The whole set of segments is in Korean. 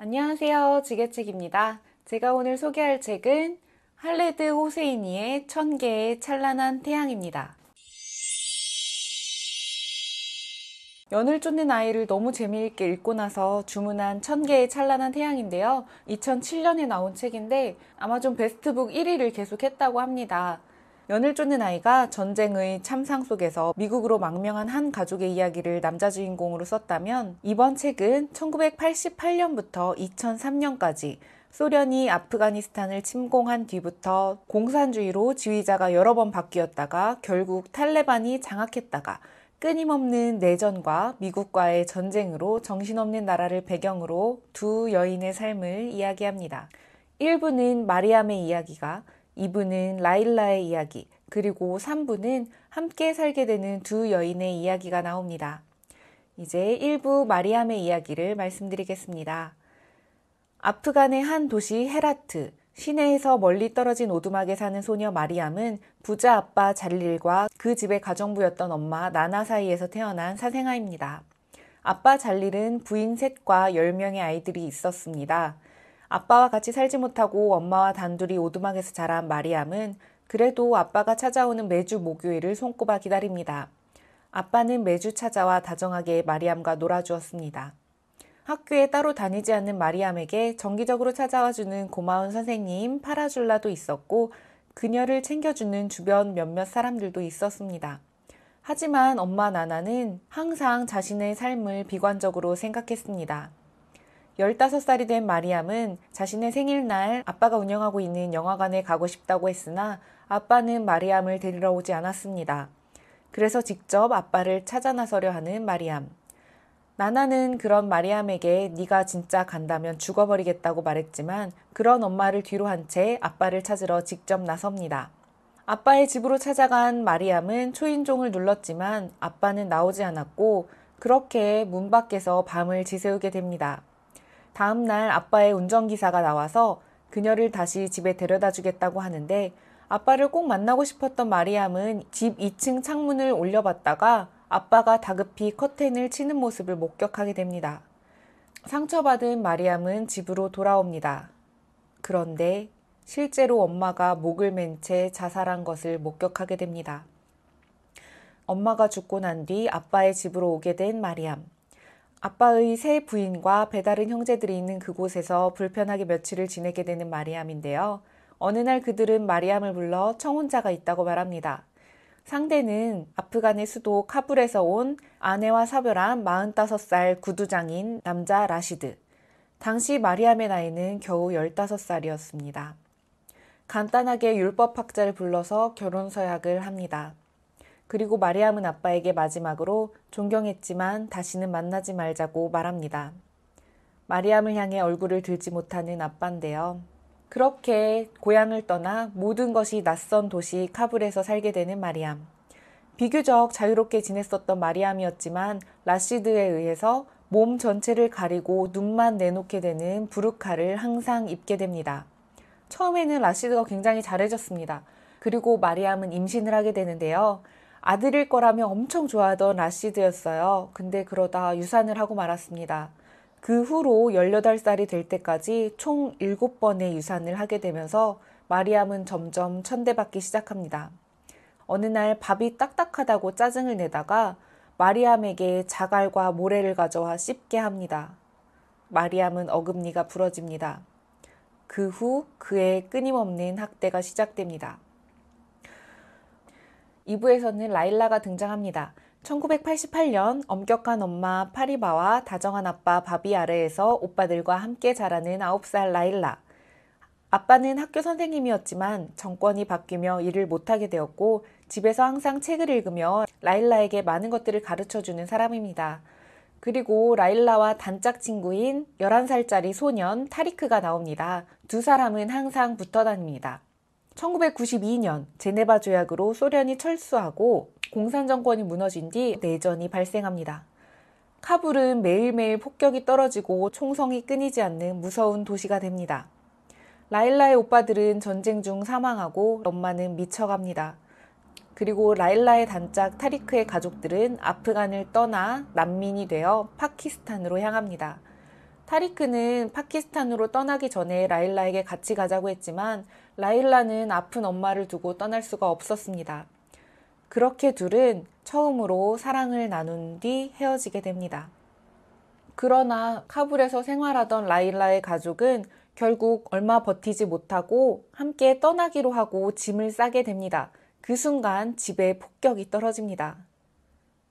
안녕하세요. 지게책입니다. 제가 오늘 소개할 책은 할레드 호세이니의 1000개의 찬란한 태양입니다. 연을 쫓는 아이를 너무 재미있게 읽고 나서 주문한 1000개의 찬란한 태양인데요. 2007년에 나온 책인데 아마존 베스트북 1위를 계속했다고 합니다. 연을 쫓는 아이가 전쟁의 참상 속에서 미국으로 망명한 한 가족의 이야기를 남자 주인공으로 썼다면, 이번 책은 1988년부터 2003년까지 소련이 아프가니스탄을 침공한 뒤부터 공산주의로 지휘자가 여러 번 바뀌었다가 결국 탈레반이 장악했다가 끊임없는 내전과 미국과의 전쟁으로 정신없는 나라를 배경으로 두 여인의 삶을 이야기합니다. 1부는 마리암의 이야기가, 2부는 라일라의 이야기, 그리고 3부는 함께 살게 되는 두 여인의 이야기가 나옵니다. 이제 1부 마리암의 이야기를 말씀드리겠습니다. 아프간의 한 도시 헤라트, 시내에서 멀리 떨어진 오두막에 사는 소녀 마리암은 부자 아빠 잘릴과 그 집의 가정부였던 엄마 나나 사이에서 태어난 사생아입니다. 아빠 잘릴은 부인 셋과 10명의 아이들이 있었습니다. 아빠와 같이 살지 못하고 엄마와 단둘이 오두막에서 자란 마리암은 그래도 아빠가 찾아오는 매주 목요일을 손꼽아 기다립니다. 아빠는 매주 찾아와 다정하게 마리암과 놀아주었습니다. 학교에 따로 다니지 않는 마리암에게 정기적으로 찾아와주는 고마운 선생님 파라줄라도 있었고, 그녀를 챙겨주는 주변 몇몇 사람들도 있었습니다. 하지만 엄마 나나는 항상 자신의 삶을 비관적으로 생각했습니다. 15살이 된 마리암은 자신의 생일날 아빠가 운영하고 있는 영화관에 가고 싶다고 했으나 아빠는 마리암을 데리러 오지 않았습니다. 그래서 직접 아빠를 찾아 나서려 하는 마리암. 나나는 그런 마리암에게 네가 진짜 간다면 죽어버리겠다고 말했지만, 그런 엄마를 뒤로 한 채 아빠를 찾으러 직접 나섭니다. 아빠의 집으로 찾아간 마리암은 초인종을 눌렀지만 아빠는 나오지 않았고, 그렇게 문 밖에서 밤을 지새우게 됩니다. 다음 날 아빠의 운전기사가 나와서 그녀를 다시 집에 데려다 주겠다고 하는데, 아빠를 꼭 만나고 싶었던 마리암은 집 2층 창문을 올려봤다가 아빠가 다급히 커튼을 치는 모습을 목격하게 됩니다. 상처받은 마리암은 집으로 돌아옵니다. 그런데 실제로 엄마가 목을 맨 채 자살한 것을 목격하게 됩니다. 엄마가 죽고 난 뒤 아빠의 집으로 오게 된 마리암. 아빠의 세 부인과 배다른 형제들이 있는 그곳에서 불편하게 며칠을 지내게 되는 마리암인데요. 어느 날 그들은 마리암을 불러 청혼자가 있다고 말합니다. 상대는 아프간의 수도 카불에서 온 아내와 사별한 45살 구두장인 남자 라시드. 당시 마리암의 나이는 겨우 15살이었습니다. 간단하게 율법학자를 불러서 결혼 서약을 합니다. 그리고 마리암은 아빠에게 마지막으로 존경했지만 다시는 만나지 말자고 말합니다. 마리암을 향해 얼굴을 들지 못하는 아빠인데요. 그렇게 고향을 떠나 모든 것이 낯선 도시 카불에서 살게 되는 마리암. 비교적 자유롭게 지냈었던 마리암이었지만 라시드에 의해서 몸 전체를 가리고 눈만 내놓게 되는 부르카를 항상 입게 됩니다. 처음에는 라시드가 굉장히 잘해줬습니다. 그리고 마리암은 임신을 하게 되는데요. 아들일 거라며 엄청 좋아하던 라시드였어요. 근데 그러다 유산을 하고 말았습니다. 그 후로 18살이 될 때까지 총 7번의 유산을 하게 되면서 마리암은 점점 천대받기 시작합니다. 어느 날 밥이 딱딱하다고 짜증을 내다가 마리암에게 자갈과 모래를 가져와 씹게 합니다. 마리암은 어금니가 부러집니다. 그 후 그의 끊임없는 학대가 시작됩니다. 2부에서는 라일라가 등장합니다. 1988년 엄격한 엄마 파리바와 다정한 아빠 바비 아래에서 오빠들과 함께 자라는 9살 라일라. 아빠는 학교 선생님이었지만 정권이 바뀌며 일을 못하게 되었고, 집에서 항상 책을 읽으며 라일라에게 많은 것들을 가르쳐주는 사람입니다. 그리고 라일라와 단짝 친구인 11살짜리 소년 타리크가 나옵니다. 두 사람은 항상 붙어 다닙니다. 1992년 제네바 조약으로 소련이 철수하고 공산 정권이 무너진 뒤 내전이 발생합니다. 카불은 매일매일 폭격이 떨어지고 총성이 끊이지 않는 무서운 도시가 됩니다. 라일라의 오빠들은 전쟁 중 사망하고 엄마는 미쳐갑니다. 그리고 라일라의 단짝 타리크의 가족들은 아프간을 떠나 난민이 되어 파키스탄으로 향합니다. 타리크는 파키스탄으로 떠나기 전에 라일라에게 같이 가자고 했지만 라일라는 아픈 엄마를 두고 떠날 수가 없었습니다. 그렇게 둘은 처음으로 사랑을 나눈 뒤 헤어지게 됩니다. 그러나 카불에서 생활하던 라일라의 가족은 결국 얼마 버티지 못하고 함께 떠나기로 하고 짐을 싸게 됩니다. 그 순간 집에 폭격이 떨어집니다.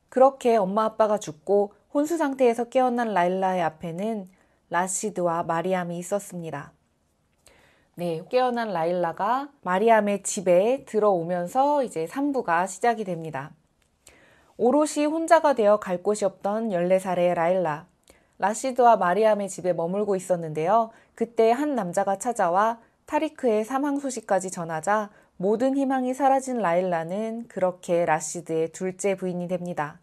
그렇게 엄마 아빠가 죽고 혼수 상태에서 깨어난 라일라의 앞에는 라시드와 마리암이 있었습니다. 네, 깨어난 라일라가 마리암의 집에 들어오면서 이제 3부가 시작이 됩니다. 오롯이 혼자가 되어 갈 곳이 없던 14살의 라일라. 라시드와 마리암의 집에 머물고 있었는데요. 그때 한 남자가 찾아와 타리크의 사망 소식까지 전하자 모든 희망이 사라진 라일라는 그렇게 라시드의 둘째 부인이 됩니다.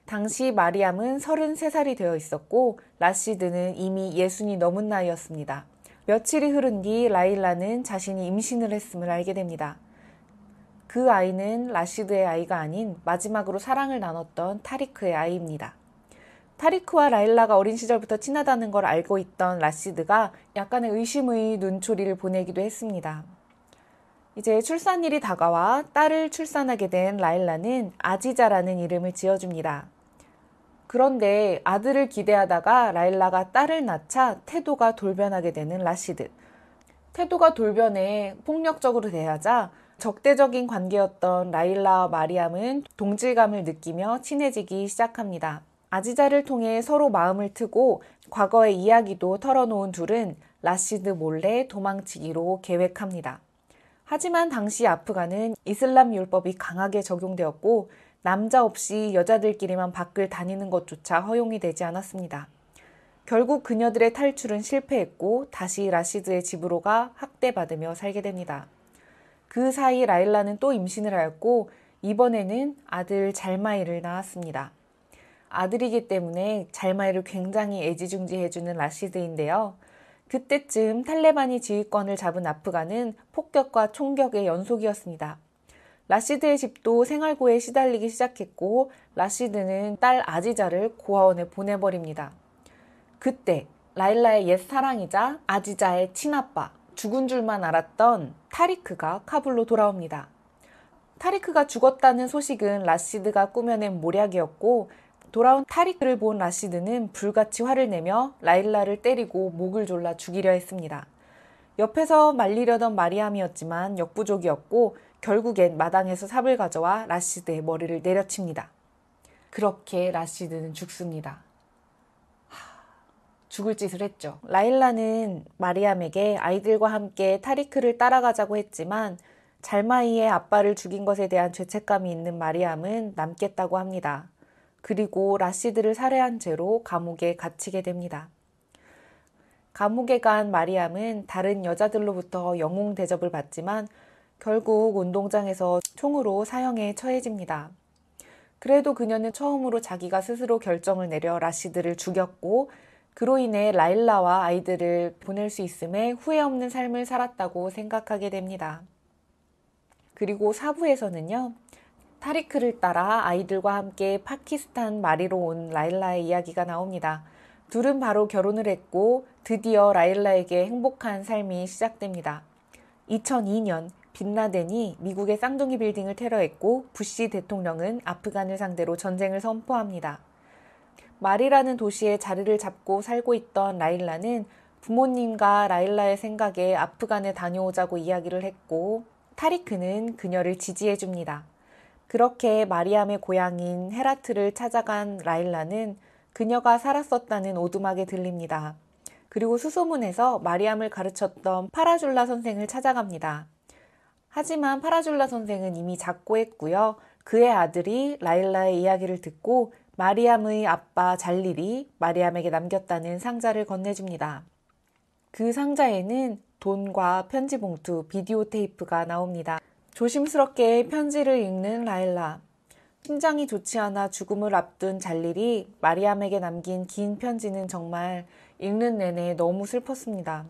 당시 마리암은 33살이 되어 있었고 라시드는 이미 60이 넘은 나이였습니다. 며칠이 흐른 뒤 라일라는 자신이 임신을 했음을 알게 됩니다. 그 아이는 라시드의 아이가 아닌 마지막으로 사랑을 나눴던 타리크의 아이입니다. 타리크와 라일라가 어린 시절부터 친하다는 걸 알고 있던 라시드가 약간의 의심의 눈초리를 보내기도 했습니다. 이제 출산일이 다가와 딸을 출산하게 된 라일라는 아지자라는 이름을 지어줍니다. 그런데 아들을 기대하다가 라일라가 딸을 낳자 태도가 돌변하게 되는 라시드. 태도가 돌변해 폭력적으로 대하자 적대적인 관계였던 라일라와 마리암은 동질감을 느끼며 친해지기 시작합니다. 아지자를 통해 서로 마음을 트고 과거의 이야기도 털어놓은 둘은 라시드 몰래 도망치기로 계획합니다. 하지만 당시 아프간은 이슬람 율법이 강하게 적용되었고 남자 없이 여자들끼리만 밖을 다니는 것조차 허용이 되지 않았습니다. 결국 그녀들의 탈출은 실패했고 다시 라시드의 집으로 가 학대받으며 살게 됩니다. 그 사이 라일라는 또 임신을 하였고 이번에는 아들 잘마이를 낳았습니다. 아들이기 때문에 잘마이를 굉장히 애지중지해주는 라시드인데요. 그때쯤 탈레반이 지휘권을 잡은 아프간은 폭격과 총격의 연속이었습니다. 라시드의 집도 생활고에 시달리기 시작했고 라시드는 딸 아지자를 고아원에 보내버립니다. 그때 라일라의 옛 사랑이자 아지자의 친아빠, 죽은 줄만 알았던 타리크가 카불로 돌아옵니다. 타리크가 죽었다는 소식은 라시드가 꾸며낸 모략이었고 돌아온 타리크를 본 라시드는 불같이 화를 내며 라일라를 때리고 목을 졸라 죽이려 했습니다. 옆에서 말리려던 마리암이었지만 역부족이었고 결국엔 마당에서 삽을 가져와 라시드의 머리를 내려칩니다. 그렇게 라시드는 죽습니다. 죽을 짓을 했죠. 라일라는 마리암에게 아이들과 함께 타리크를 따라가자고 했지만 잘마이의 아빠를 죽인 것에 대한 죄책감이 있는 마리암은 남겠다고 합니다. 그리고 라시드를 살해한 죄로 감옥에 갇히게 됩니다. 감옥에 간 마리암은 다른 여자들로부터 영웅 대접을 받지만 결국 운동장에서 총으로 사형에 처해집니다. 그래도 그녀는 처음으로 자기가 스스로 결정을 내려 라시드를 죽였고 그로 인해 라일라와 아이들을 보낼 수 있음에 후회 없는 삶을 살았다고 생각하게 됩니다. 그리고 4부에서는요. 타리크를 따라 아이들과 함께 파키스탄 마리로 온 라일라의 이야기가 나옵니다. 둘은 바로 결혼을 했고 드디어 라일라에게 행복한 삶이 시작됩니다. 2002년 빈라덴이 미국의 쌍둥이 빌딩을 테러했고 부시 대통령은 아프간을 상대로 전쟁을 선포합니다. 마리라는 도시에 자리를 잡고 살고 있던 라일라는 부모님과 라일라의 생각에 아프간에 다녀오자고 이야기를 했고 타리크는 그녀를 지지해줍니다. 그렇게 마리암의 고향인 헤라트를 찾아간 라일라는 그녀가 살았었다는 오두막에 들립니다. 그리고 수소문에서 마리암을 가르쳤던 파라줄라 선생을 찾아갑니다. 하지만 파라줄라 선생은 이미 작고했고요. 그의 아들이 라일라의 이야기를 듣고 마리암의 아빠 잘릴이 마리암에게 남겼다는 상자를 건네줍니다. 그 상자에는 돈과 편지 봉투, 비디오 테이프가 나옵니다. 조심스럽게 편지를 읽는 라일라. 심장이 좋지 않아 죽음을 앞둔 잘릴이 마리암에게 남긴 긴 편지는 정말 읽는 내내 너무 슬펐습니다.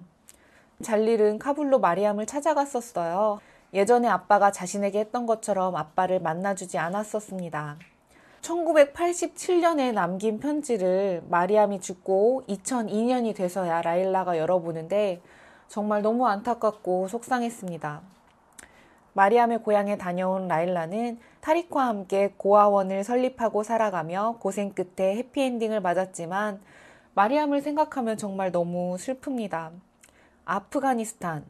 잘릴은 카불로 마리암을 찾아갔었어요. 예전에 아빠가 자신에게 했던 것처럼 아빠를 만나주지 않았었습니다. 1987년에 남긴 편지를 마리암이 죽고 2002년이 돼서야 라일라가 열어보는데 정말 너무 안타깝고 속상했습니다. 마리암의 고향에 다녀온 라일라는 타릭과 함께 고아원을 설립하고 살아가며 고생 끝에 해피엔딩을 맞았지만 마리암을 생각하면 정말 너무 슬픕니다. 아프가니스탄,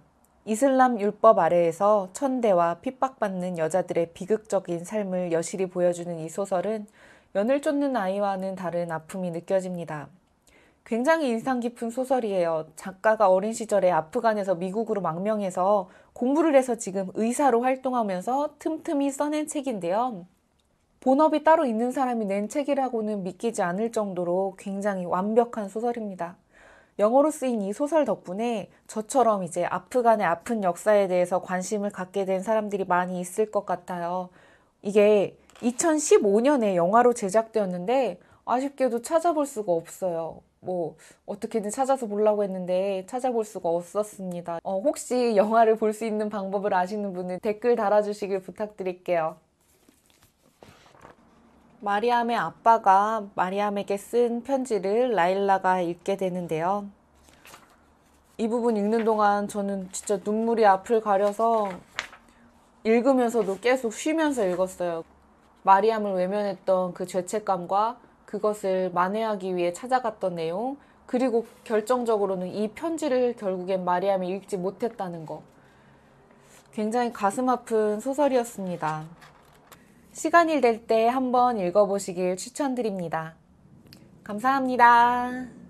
이슬람 율법 아래에서 천대와 핍박받는 여자들의 비극적인 삶을 여실히 보여주는 이 소설은 연을 쫓는 아이와는 다른 아픔이 느껴집니다. 굉장히 인상 깊은 소설이에요. 작가가 어린 시절에 아프간에서 미국으로 망명해서 공부를 해서 지금 의사로 활동하면서 틈틈이 써낸 책인데요. 본업이 따로 있는 사람이 낸 책이라고는 믿기지 않을 정도로 굉장히 완벽한 소설입니다. 영어로 쓰인 이 소설 덕분에 저처럼 이제 아프간의 아픈 역사에 대해서 관심을 갖게 된 사람들이 많이 있을 것 같아요. 이게 2015년에 영화로 제작되었는데 아쉽게도 찾아볼 수가 없어요. 어떻게든 찾아서 보려고 했는데 찾아볼 수가 없었습니다. 혹시 영화를 볼 수 있는 방법을 아시는 분은 댓글 달아주시길 부탁드릴게요. 마리암의 아빠가 마리암에게 쓴 편지를 라일라가 읽게 되는데요. 이 부분 읽는 동안 저는 진짜 눈물이 앞을 가려서 읽으면서도 계속 쉬면서 읽었어요. 마리암을 외면했던 그 죄책감과 그것을 만회하기 위해 찾아갔던 내용, 그리고 결정적으로는 이 편지를 결국엔 마리암이 읽지 못했다는 거. 굉장히 가슴 아픈 소설이었습니다. 시간이 될 때 한번 읽어보시길 추천드립니다. 감사합니다.